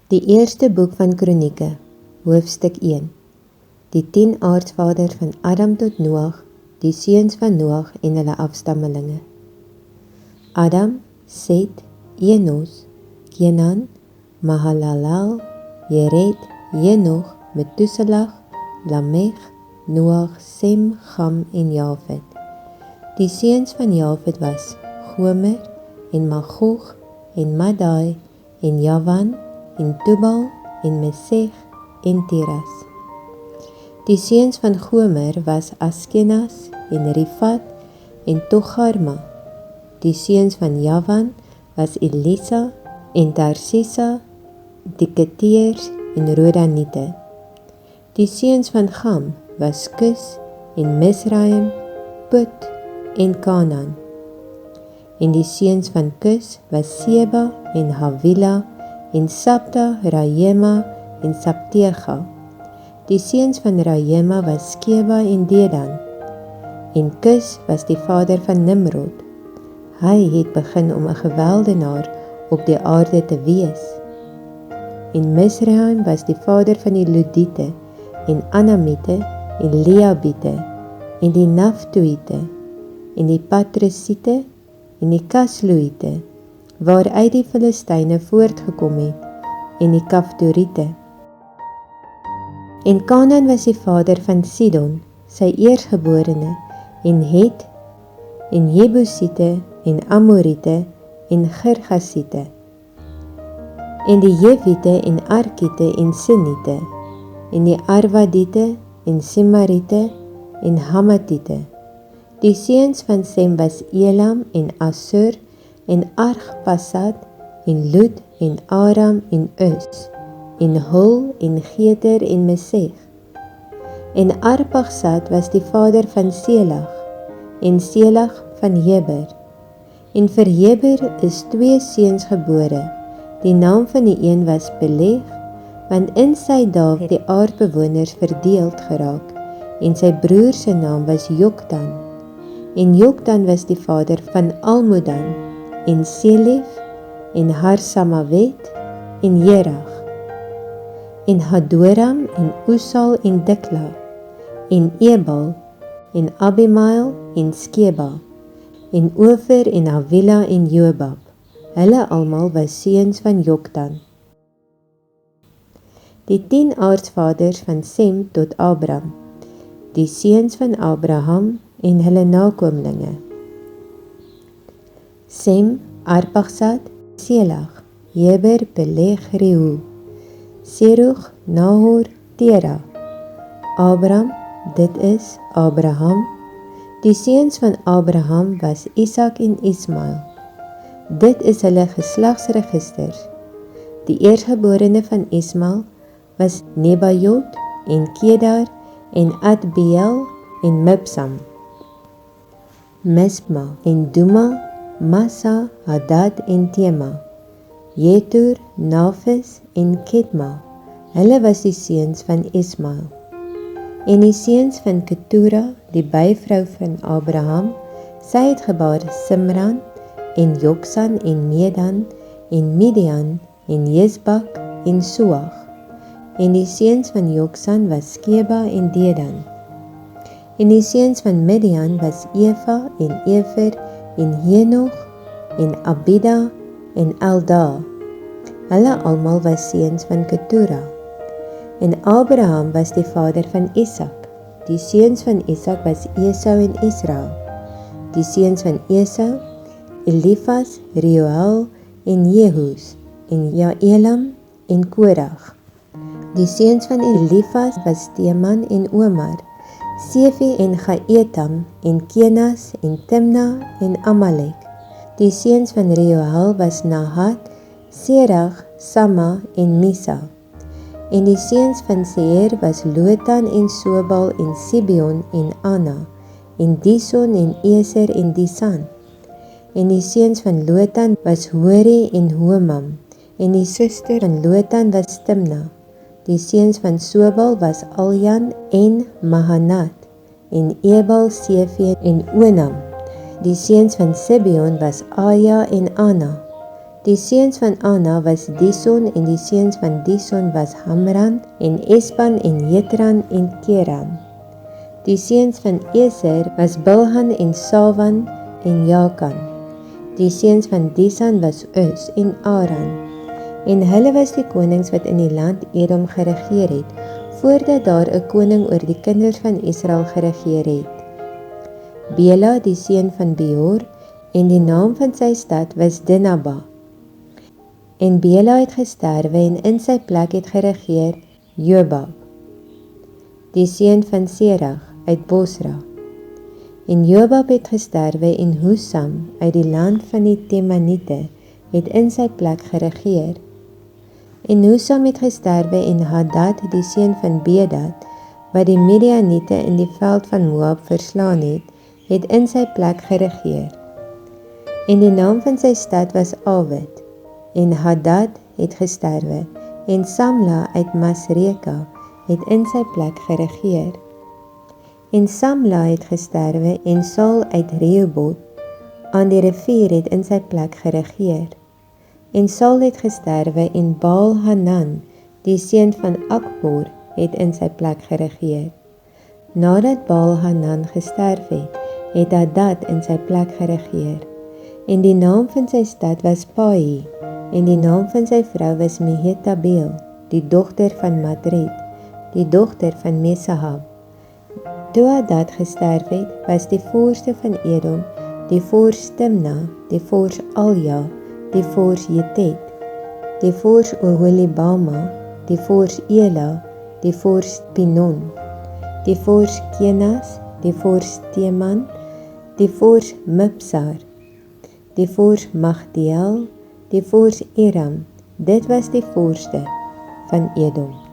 Die eerste boek van Kronieke, hoofstuk 1. Die 10 aartsvaders van Adam tot Noag, die seuns van Noag en hulle afstammelinge. Adam, Set, Enos, Kenan, Mahalalel, Jered, Henoch, Methuselah, Lamech, Noag, Sem, Cham en Jafet. Die seuns van Jafet was Gomer en Magog en Madai en Javan en Tubal en Mesech en Tiras. Die seuns van Gomer was Askenaz en Rifat en Togarma. Die seuns van Javan was Elisa en Tarsisa, die Keteers en Rodanite. Die seuns van Cham was Kus en Misraim, Put en Kanaan. En die seuns van Kus was Seba en Havila en Sabta, Rajema en Sabtega. Die seuns van Rajema was Skeba en Dedan. En Kus was die vader van Nimrod. Hy het begin om 'n geweldenaar op die aarde te wees. En Misraim was die vader van die Ludite en Anamite en Leabite en die Naftuite en die Patrusite en die Kasluite, waaruit die Filistyne voortgekom het, en die Kaftorite. En Kanaan was die vader van Sidon, sy eersgeborene, en Het, en Jebusite, en Amorite, en Girgasite, en die Jewite, en Arkite, en Sinite, en die Arvadite, en Simarite, en Hamatite. Die seuns van Sem was Elam, en Assur, en Argpasad, en Lud, en Aram, en Us, en Hul, en Geter, en Mesech. En Arpagsad was die vader van Selag, en Selag van Heber. En vir Heber is 2 seuns gebore. Die naam van die een was Peleg, want in sy dae het die aardbewoners verdeeld geraak, en sy broer se naam was Joktan. En Joktan was die vader van Almodan, en Selef, en Harsamawet, en Jerag, en Hadoram, en Usal, en Dikla, en Ebal, en Abimael, en Skeba, en Ofer, en Havila, en Jobab. Hulle almal was seuns van Joktan. Die 10 aartsvaders van Sem tot Abram, die seuns van Abraham en hulle nakomelinge. Sem, Arpagsad, Selag, Heber, Peleg, Reu, Serug, Nahor, Tera. Abram, dit is Abraham. Die seuns van Abraham was Isak en Ismael. Dit is hulle geslagsregisters. Die eersgeborene van Ismael was Nebajot en Kedar en Adbeel en Mibsam, Misma en Duma, Massa, Hadad en Tema, Jetur, Nafis en Kedma. Hulle was die seuns van Ismael. En die seuns van Ketura, die byvrou van Abraham, sy het gebaar Simran en Joksan en Medan en Midian en Jesbak en Suach. En die seuns van Joksan was Skeba en Dedan. En die seuns van Midian was Eva en Efer en Henoch en Abida en Elda. Hulle almal was seuns van Ketura. En Abraham was die vader van Isak. Die seuns van Isak was Esau en Israel. Die seuns van Esau, Elifas, Reuel en Jehus en Jaelam en Korag. Die seuns van Elifas was Teman en Omar, Sefi en Gaetam en Kenas en Timna en Amalek. Die seuns van Reuel was Nahat, Serach, Sama en Misa. En die seuns van Seir was Lotan en Sobal en Sibeon en Anna en Dison en Eser en Disan. En die seuns van Lotan was Hori en Homam. En die suster van Lotan was Timna. Die seuns van Sobal was Aljan en Mahanat en Ebal, Sefi en Onam. Die seuns van Sibeon was Aja en Anna. Die seuns van Anna was Dison en die seuns van Dison was Hamran en Espan en Jetran en Keran. Die seuns van Eser was Bilhan en Savan en Jakan. Die seuns van Disan was Us en Aran. En hulle was die konings wat in die land Edom geregeer het, voordat daar 'n koning oor die kinders van Israel geregeer het. Bela, die seun van Beor, en die naam van sy stad was Dinaba. En Bela het gesterwe en in sy plek het geregeer Jobab, die seun van Serach uit Bosra. En Jobab het gesterwe en Husam uit die land van die Temanite het in sy plek geregeer. En Husam het gesterwe en Hadad, die seun van Bedad, wat die Midianite in die veld van Moab verslaan het in sy plek geregeer. En die naam van sy stad was Awid. En Hadad het gesterwe en Samla uit Masreka het in sy plek geregeer. En Samla het gesterwe en Saul uit Rehoboth aan die rivier het in sy plek geregeer. En Saul het gesterwe en Baal-Hanan, die seun van Akbor, het in sy plek geregeer. Nadat Baal-Hanan gesterf het Hadad in sy plek geregeer. En die naam van sy stad was Pai, en die naam van sy vrou was Mehetabel, die dogter van Matred, die dogter van Mesahab. Toe Hadad gesterf het, was die voorste van Edom, die voors Timna, die voors Alja, die voors Jetet, die voors Oholibama, die voors Ela, die voors Pinon, die voors Kenas, die voors Teman, die voors Mipsar, die voors Magdiel, die voors Iram. Dit was die voorste van Edom.